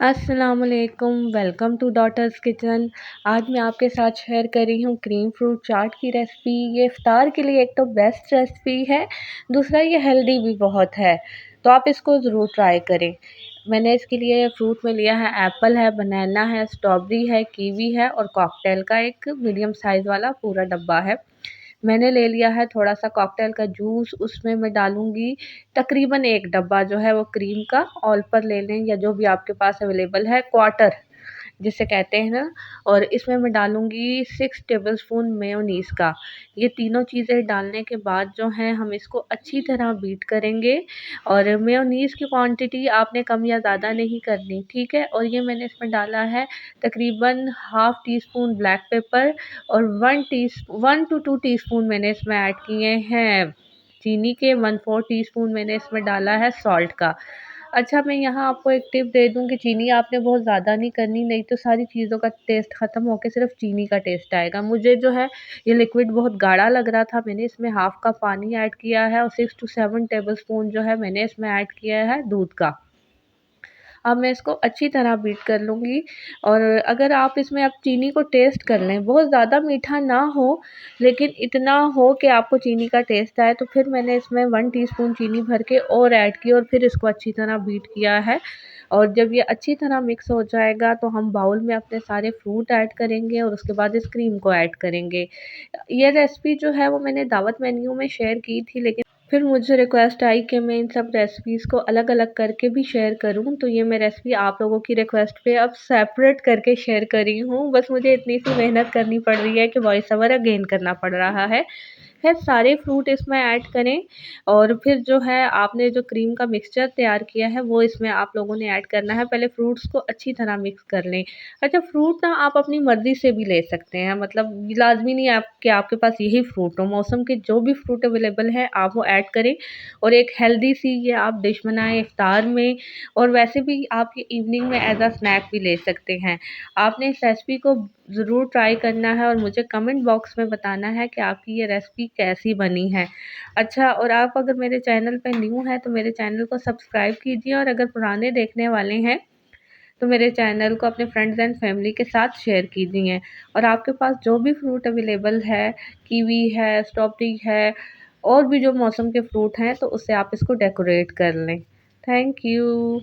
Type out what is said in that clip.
अस्सलामुअलैकुम, welcome two daughters kitchen. आज मैं आपके साथ शेयर कर रही हूँ क्रीम फ्रूट चाट की रेसिपी। ये इफ्तार के लिए एक तो बेस्ट रेसिपी है, दूसरा ये हेल्दी भी बहुत है, तो आप इसको ज़रूर ट्राई करें। मैंने इसके लिए फ्रूट में लिया है, एप्पल है, बनाना है, स्ट्रॉबेरी है, कीवी है और कॉकटेल का एक मीडियम साइज़ वाला पूरा डब्बा है। मैंने ले लिया है थोड़ा-सा कॉकटेल का जूस, उसमें मैं डालूँगी तकरीबन 1 डब्बा जो है वो क्रीम का, ऑल पर ले लें या जो भी आपके पास अवेलेबल है, क्वार्टर जिसे कहते हैं ना। और इसमें मैं डालूँगी 6 टेबलस्पून मेयोनीज़ का। ये तीनों चीज़ें डालने के बाद जो है हम इसको अच्छी तरह बीट करेंगे और मेयोनीज़ की क्वांटिटी आपने कम या ज़्यादा नहीं करनी, ठीक है? और ये मैंने इसमें डाला है तकरीबन half tea spoon black pepper और 1 टू 2 टीस्पून मैंने इसमें ऐड किए हैं चीनी के, 1/4 टीस्पून मैंने इसमें डाला है सॉल्ट का। अच्छा, मैं यहाँ आपको एक टिप दे दूँ कि चीनी आपने बहुत ज़्यादा नहीं करनी, नहीं तो सारी चीज़ों का टेस्ट ख़त्म होके सिर्फ़ चीनी का टेस्ट आएगा। मुझे जो है ये लिक्विड बहुत गाढ़ा लग रहा था, मैंने इसमें हाफ़ कप पानी ऐड किया है और 6 टू 7 टेबलस्पून जो है मैंने इसमें ऐड किया है दूध का। अब मैं इसको अच्छी तरह बीट कर लूँगी। और अगर आप इसमें अब चीनी को टेस्ट कर लें, बहुत ज़्यादा मीठा ना हो, लेकिन इतना हो कि आपको चीनी का टेस्ट आए, तो फिर मैंने इसमें 1 टीस्पून चीनी भर के और ऐड की और फिर इसको अच्छी तरह बीट किया है। और जब ये अच्छी तरह मिक्स हो जाएगा, तो हम बाउल में अपने सारे फ्रूट ऐड करेंगे और उसके बाद इस क्रीम को ऐड करेंगे। ये रेसिपी जो है वो मैंने दावत मेन्यू में शेयर की थी, लेकिन फिर मुझे रिक्वेस्ट आई कि मैं इन सब रेसिपीज़ को अलग-अलग करके भी शेयर करूँ, तो ये मैं रेसिपी आप लोगों की रिक्वेस्ट पे अब सेपरेट करके शेयर कर रही हूँ। बस मुझे इतनी सी मेहनत करनी पड़ रही है कि वॉइस ओवर अगेन करना पड़ रहा है। फिर सारे फ्रूट इसमें ऐड करें और फिर जो है आपने जो क्रीम का मिक्सचर तैयार किया है वो इसमें आप लोगों ने ऐड करना है। पहले फ्रूट्स को अच्छी तरह मिक्स कर लें। अच्छा, फ्रूट ना आप अपनी मर्ज़ी से भी ले सकते हैं, मतलब लाज़मी नहीं है आप कि आपके पास यही फ्रूट हो, मौसम के जो भी फ्रूट अवेलेबल है आप वो ऐड करें और एक हेल्दी सी ये आप डिश बनाएँ इफ्तार में। और वैसे भी आप ये इवनिंग में एज़ अ स्नैक भी ले सकते हैं। आपने इस रेसिपी को ज़रूर ट्राई करना है और मुझे कमेंट बॉक्स में बताना है कि आपकी ये रेसिपी कैसी बनी है। अच्छा, और आप अगर मेरे चैनल पे न्यू हैं तो मेरे चैनल को सब्सक्राइब कीजिए और अगर पुराने देखने वाले हैं तो मेरे चैनल को अपने फ्रेंड्स एंड फैमिली के साथ शेयर कीजिए। और आपके पास जो भी फ्रूट अवेलेबल है, कीवी है, स्ट्रॉबेरी है और भी जो मौसम के फ्रूट हैं, तो उससे आप इसको डेकोरेट कर लें। Thank you.